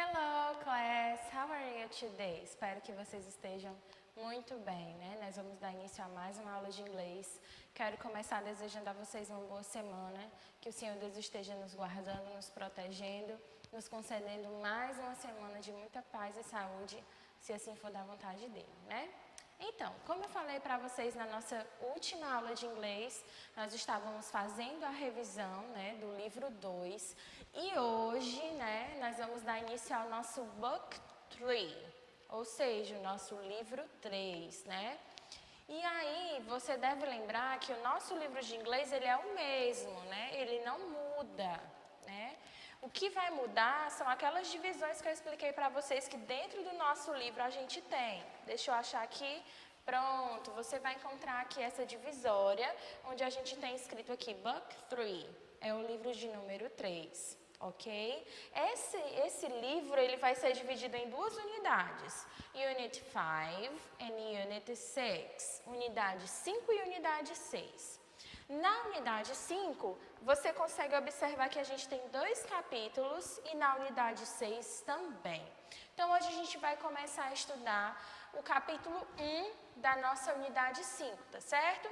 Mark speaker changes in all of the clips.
Speaker 1: Hello class, how are you today? Espero que vocês estejam muito bem, né? Nós vamos dar início a mais uma aula de inglês. Quero começar desejando a vocês uma boa semana, que o Senhor Deus esteja nos guardando, nos protegendo, nos concedendo mais uma semana de muita paz e saúde, se assim for da vontade dele, né? Então, como eu falei para vocês na nossa última aula de inglês, nós estávamos fazendo a revisão, né, do livro 2 e hoje, né, nós vamos dar início ao nosso Book 3, ou seja, o nosso livro 3, né? E aí, você deve lembrar que o nosso livro de inglês, ele é o mesmo, né? Ele não muda, né? O que vai mudar são aquelas divisões que eu expliquei para vocês que dentro do nosso livro a gente tem. Deixa eu achar aqui. Pronto, você vai encontrar aqui essa divisória, onde a gente tem escrito aqui Book 3, é o livro de número 3, ok? Esse livro, ele vai ser dividido em duas unidades, Unit 5 e Unit 6, unidade 5 e unidade 6. Na unidade 5, você consegue observar que a gente tem 2 capítulos e na unidade 6 também. Então, hoje a gente vai começar a estudar o capítulo 1 da nossa unidade 5, tá certo?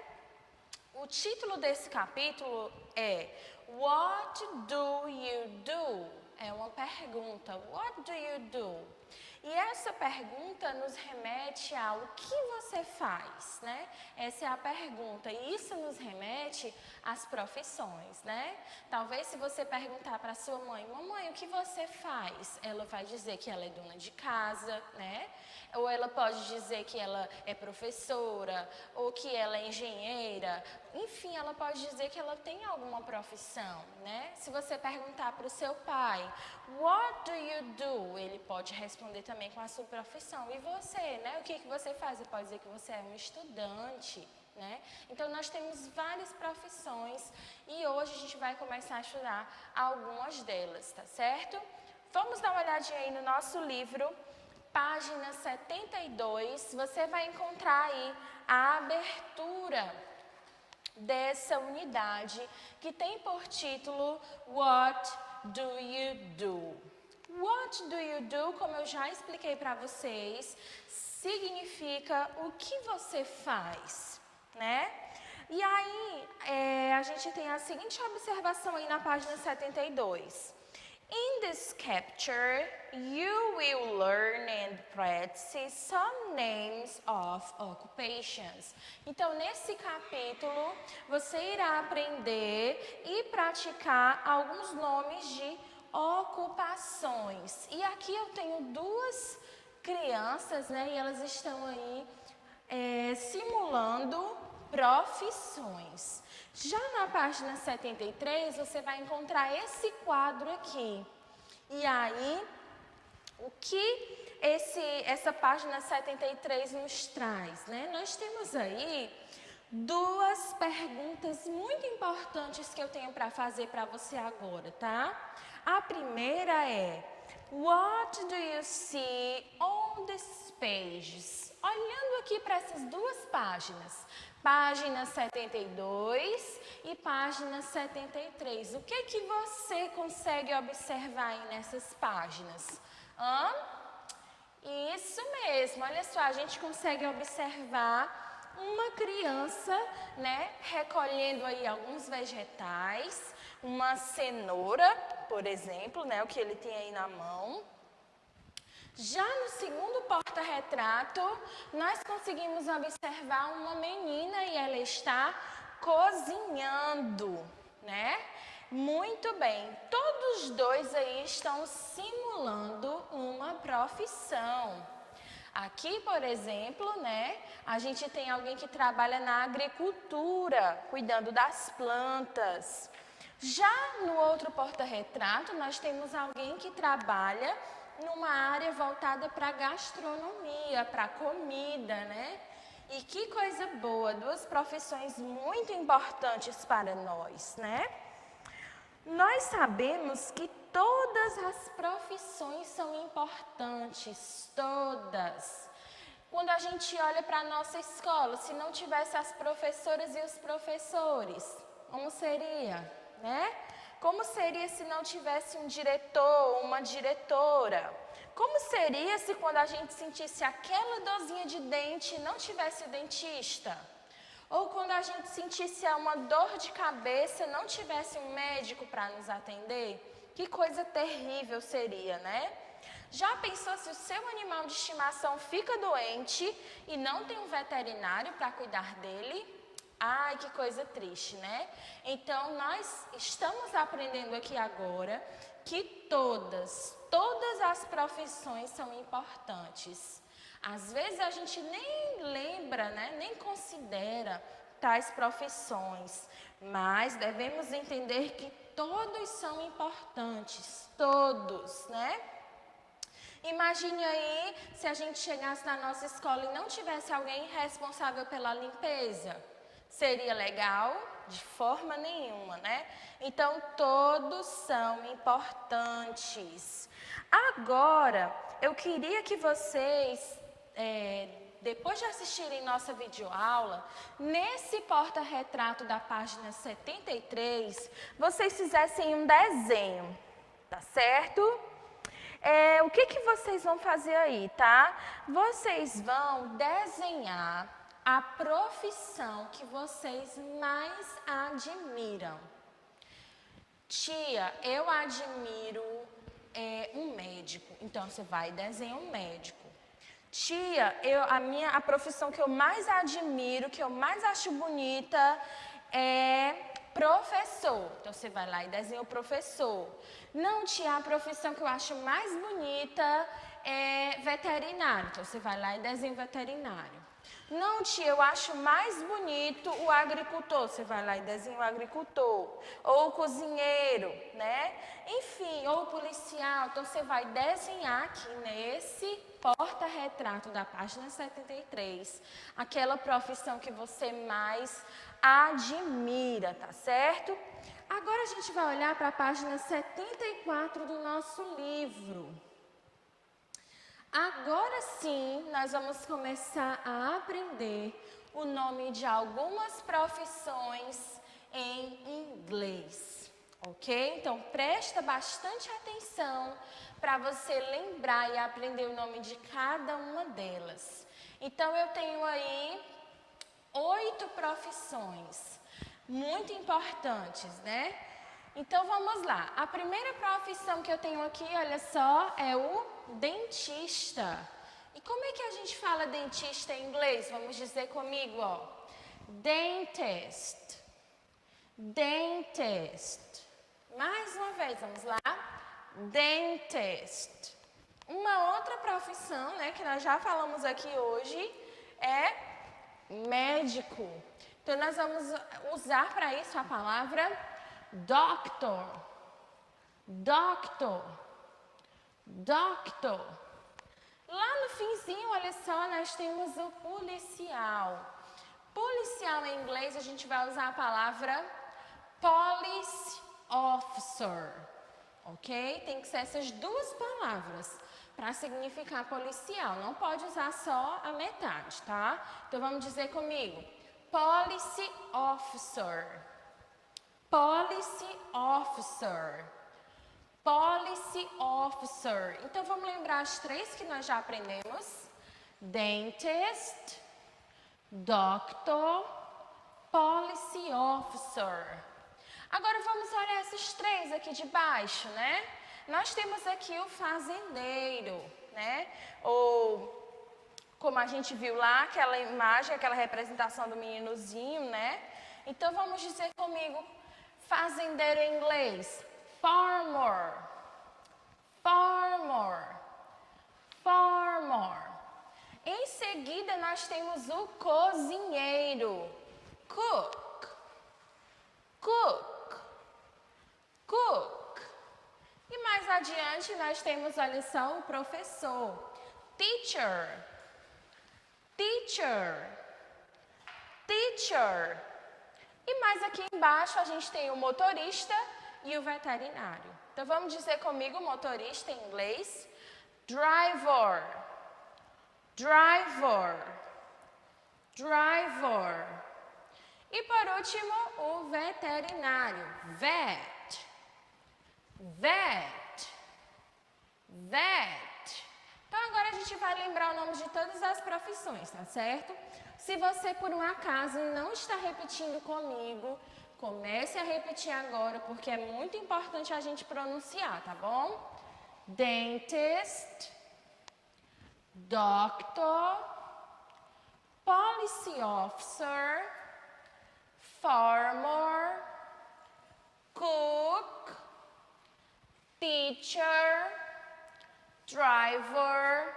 Speaker 1: O título desse capítulo é What do you do? É uma pergunta. What do you do? E essa pergunta nos remete ao que você faz, né? Essa é a pergunta. E isso nos remete às profissões, né? Talvez se você perguntar para sua mãe, mamãe, o que você faz? Ela vai dizer que ela é dona de casa, né? Ou ela pode dizer que ela é professora, ou que ela é engenheira. Enfim, ela pode dizer que ela tem alguma profissão, né? Se você perguntar para o seu pai, what do you do? Ele pode responder também com a sua profissão. E você, né? O que você faz? Você pode dizer que você é um estudante, né? Então, nós temos várias profissões e hoje a gente vai começar a estudar algumas delas, tá certo? Vamos dar uma olhadinha aí no nosso livro. Página 72, você vai encontrar aí a abertura dessa unidade que tem por título What do you do? What do you do, como eu já expliquei para vocês, significa o que você faz, né? E aí, a gente tem a seguinte observação aí na página 72. In this capture, you will learn and practice some names of occupations. Então, nesse capítulo, você irá aprender e praticar alguns nomes de ocupações. E aqui eu tenho 2 crianças, né? E elas estão aí simulando profissões. Já na página 73, você vai encontrar esse quadro aqui. E aí, o que essa página 73 nos traz, né? Nós temos aí 2 perguntas muito importantes que eu tenho para fazer para você agora, tá? A primeira é, what do you see on these pages? Olhando aqui para essas 2 páginas, página 72 e página 73. O que você consegue observar aí nessas páginas? Isso mesmo, olha só, a gente consegue observar uma criança, né, recolhendo aí alguns vegetais, uma cenoura, por exemplo, né, o que ele tem aí na mão. Já no segundo porta-retrato, nós conseguimos observar uma menina e ela está cozinhando, né? Muito bem, todos os 2 aí estão simulando uma profissão. Aqui, por exemplo, né, a gente tem alguém que trabalha na agricultura, cuidando das plantas. Já no outro porta-retrato, nós temos alguém que trabalha numa área voltada para gastronomia, para comida, né? E que coisa boa, 2 profissões muito importantes para nós, né? Nós sabemos que todas as profissões são importantes, todas. Quando a gente olha para a nossa escola, se não tivesse as professoras e os professores, como seria, né? Como seria se não tivesse um diretor, uma diretora? Como seria se quando a gente sentisse aquela dorzinha de dente e não tivesse dentista? Ou quando a gente sentisse uma dor de cabeça e não tivesse um médico para nos atender? Que coisa terrível seria, né? Já pensou se o seu animal de estimação fica doente e não tem um veterinário para cuidar dele? Ai, que coisa triste, né? Então, nós estamos aprendendo aqui agora que todas as profissões são importantes. Às vezes a gente nem lembra, né? Nem considera tais profissões, mas devemos entender que todos são importantes, todos, né? Imagine aí se a gente chegasse na nossa escola e não tivesse alguém responsável pela limpeza. Seria legal? De forma nenhuma, né? Então, todos são importantes. Agora, eu queria que vocês, depois de assistirem nossa videoaula, nesse porta-retrato da página 73, vocês fizessem um desenho, tá certo? O que vocês vão fazer aí, tá? Vocês vão desenhar a profissão que vocês mais admiram. Tia, eu admiro um médico. Então, você vai desenhar um médico. Tia, a profissão que eu mais admiro, que eu mais acho bonita é professor. Então, você vai lá e desenha o professor. Não, tia, a profissão que eu acho mais bonita é veterinário. Então, você vai lá e desenha o veterinário. Não, tia, eu acho mais bonito o agricultor. Você vai lá e desenha o agricultor. Ou o cozinheiro, né? Enfim, ou o policial. Então, você vai desenhar aqui nesse porta-retrato da página 73 aquela profissão que você mais admira, tá certo? Agora a gente vai olhar para a página 74 do nosso livro. Agora sim, nós vamos começar a aprender o nome de algumas profissões em inglês, ok? Então, presta bastante atenção para você lembrar e aprender o nome de cada uma delas. Então, eu tenho aí 8 profissões muito importantes, né? Então, vamos lá. A primeira profissão que eu tenho aqui, olha só, é o dentista. E como é que a gente fala dentista em inglês? Vamos dizer comigo, ó. Dentist. Dentist. Mais uma vez, vamos lá. Dentist. Uma outra profissão, né, que nós já falamos aqui hoje, é médico. Então, nós vamos usar para isso a palavra doctor. Doctor. Doctor. Lá no finzinho, olha só, nós temos o policial. Policial em inglês, a gente vai usar a palavra police officer. Ok? Tem que ser essas duas palavras para significar policial. Não pode usar só a metade, tá? Então, vamos dizer comigo. Police officer. Police officer. Policy officer. Então, vamos lembrar as 3 que nós já aprendemos. Dentist, doctor, policy officer. Agora, vamos olhar esses 3 aqui de baixo, né? Nós temos aqui o fazendeiro, né? Ou, como a gente viu lá, aquela imagem, aquela representação do meninozinho, né? Então, vamos dizer comigo, fazendeiro em inglês. Farmer, farmer, farmer. Em seguida, nós temos o cozinheiro. Cook, cook, cook. E mais adiante, nós temos, olha só, o professor. Teacher, teacher, teacher. E mais aqui embaixo, a gente tem o motorista e o veterinário. Então, vamos dizer comigo, motorista em inglês. Driver, driver, driver. E por último, o veterinário. Vet, That. Então, agora a gente vai lembrar o nome de todas as profissões, tá certo? Se você, por um acaso, não está repetindo comigo, comece a repetir agora, porque é muito importante a gente pronunciar, tá bom? Dentist, doctor, policy officer, farmer, cook, teacher, driver,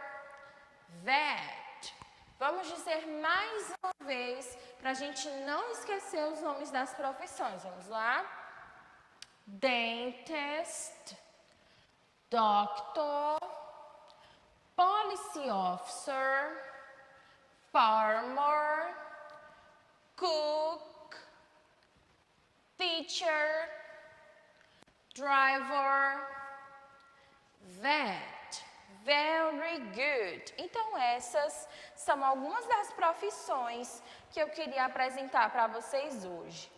Speaker 1: vet. Vamos dizer mais uma vez para a gente não esquecer os nomes das profissões. Vamos lá? Dentist, doctor, policy officer, farmer, cook, teacher, driver, vet. Very good. Então, essas são algumas das profissões que eu queria apresentar para vocês hoje.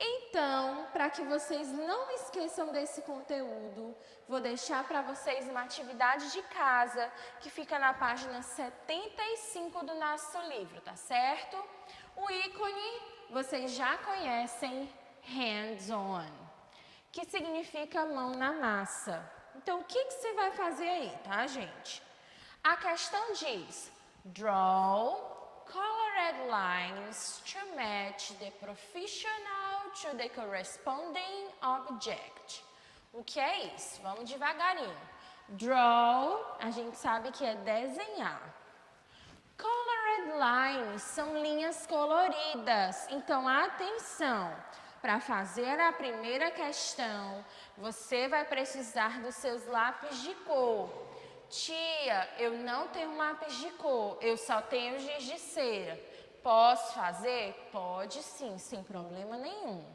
Speaker 1: Então, para que vocês não esqueçam desse conteúdo, vou deixar para vocês uma atividade de casa que fica na página 75 do nosso livro, tá certo? O ícone vocês já conhecem, hands-on, que significa mão na massa. Então, o que você vai fazer aí, tá, gente? A questão diz, draw colored lines to match the professional to the corresponding object. O que é isso? Vamos devagarinho. Draw, a gente sabe que é desenhar. Colored lines são linhas coloridas. Então, atenção. Para fazer a primeira questão, você vai precisar dos seus lápis de cor. Tia, eu não tenho lápis de cor, eu só tenho giz de cera. Posso fazer? Pode sim, sem problema nenhum.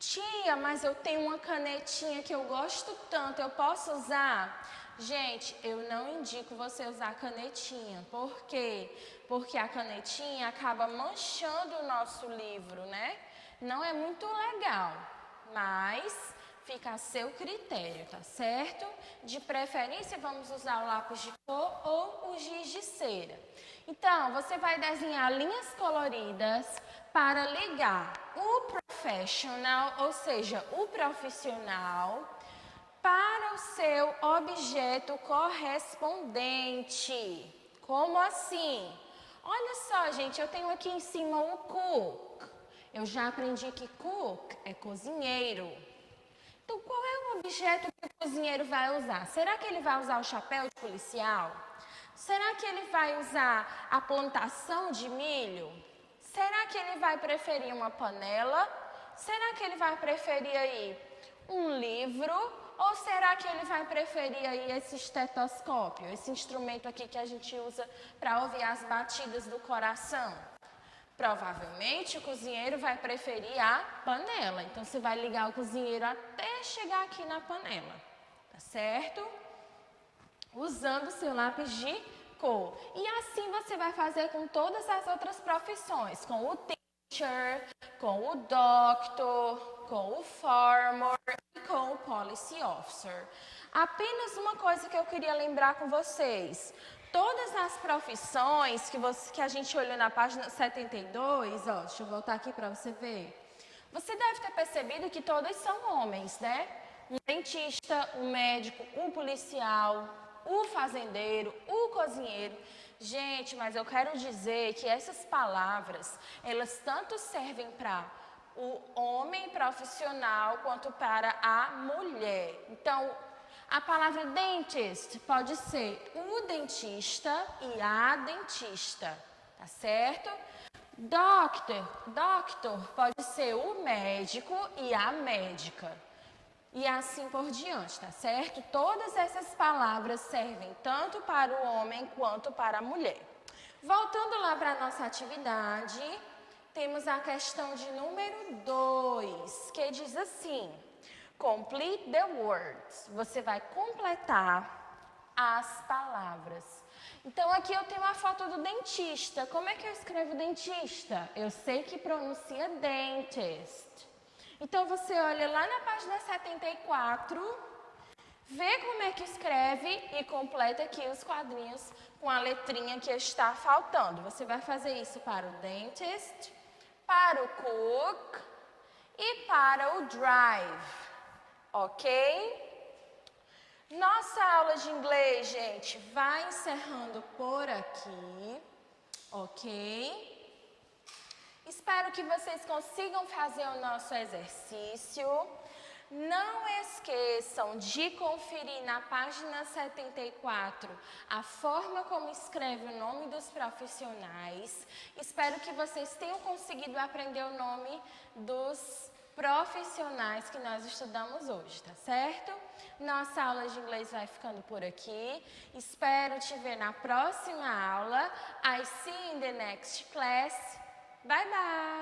Speaker 1: Tia, mas eu tenho uma canetinha que eu gosto tanto, eu posso usar? Gente, eu não indico você usar canetinha. Por quê? Porque a canetinha acaba manchando o nosso livro, né? Não é muito legal, mas fica a seu critério, tá certo? De preferência, vamos usar o lápis de cor ou o giz de cera. Então, você vai desenhar linhas coloridas para ligar o professional, ou seja, o profissional, para o seu objeto correspondente. Como assim? Olha só, gente, eu tenho aqui em cima o cook. Eu já aprendi que cook é cozinheiro. Então, qual é o objeto que o cozinheiro vai usar? Será que ele vai usar o chapéu de policial? Será que ele vai usar a plantação de milho? Será que ele vai preferir uma panela? Será que ele vai preferir aí um livro? Ou será que ele vai preferir aí esse estetoscópio, esse instrumento aqui que a gente usa para ouvir as batidas do coração? Provavelmente o cozinheiro vai preferir a panela. Então, você vai ligar o cozinheiro até chegar aqui na panela, tá certo? Usando o seu lápis de cor. E assim você vai fazer com todas as outras profissões. Com o teacher, com o doctor, com o farmer e com o policy officer. Apenas uma coisa que eu queria lembrar com vocês. Todas as profissões que a gente olhou na página 72, ó, deixa eu voltar aqui para você ver. Você deve ter percebido que todas são homens, né? Um dentista, um médico, um policial, o fazendeiro, o cozinheiro. Gente, mas eu quero dizer que essas palavras, elas tanto servem para o homem profissional quanto para a mulher. Então, a palavra dentist pode ser o dentista e a dentista, tá certo? Doctor pode ser o médico e a médica. E assim por diante, tá certo? Todas essas palavras servem tanto para o homem quanto para a mulher. Voltando lá para a nossa atividade, temos a questão de número 2, que diz assim: complete the words. Você vai completar as palavras. Então, aqui eu tenho a foto do dentista. Como é que eu escrevo dentista? Eu sei que pronuncia dentist. Então, você olha lá na página 74, vê como é que escreve e completa aqui os quadrinhos com a letrinha que está faltando. Você vai fazer isso para o dentist, para o cook e para o drive, ok? Nossa aula de inglês, gente, vai encerrando por aqui, ok? Espero que vocês consigam fazer o nosso exercício. Não esqueçam de conferir na página 74 a forma como escreve o nome dos profissionais. Espero que vocês tenham conseguido aprender o nome dos profissionais que nós estudamos hoje, tá certo? Nossa aula de inglês vai ficando por aqui. Espero te ver na próxima aula. I see you in the next class. Bye bye!